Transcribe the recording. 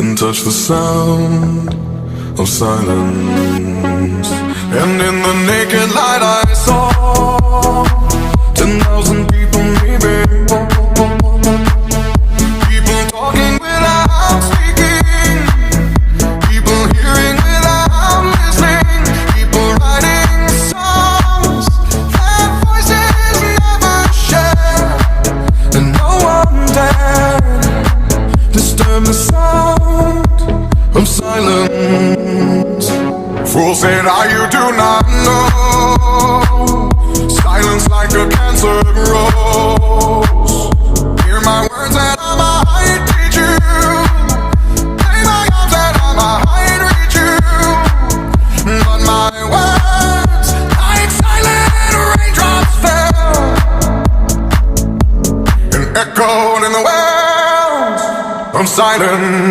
and touch the sound of silence. And in the naked light I saw 10,000 people maybe, people talking without speaking, people hearing without listening, people writing songs that voices never share, and no one dared disturb the sound of silence. Fools say now you do not know, silence like a cancer grows. Hear my words and I might teach you, play my arms and I might reach you, but my words like silent raindrops fell and echoed in the wells of silence.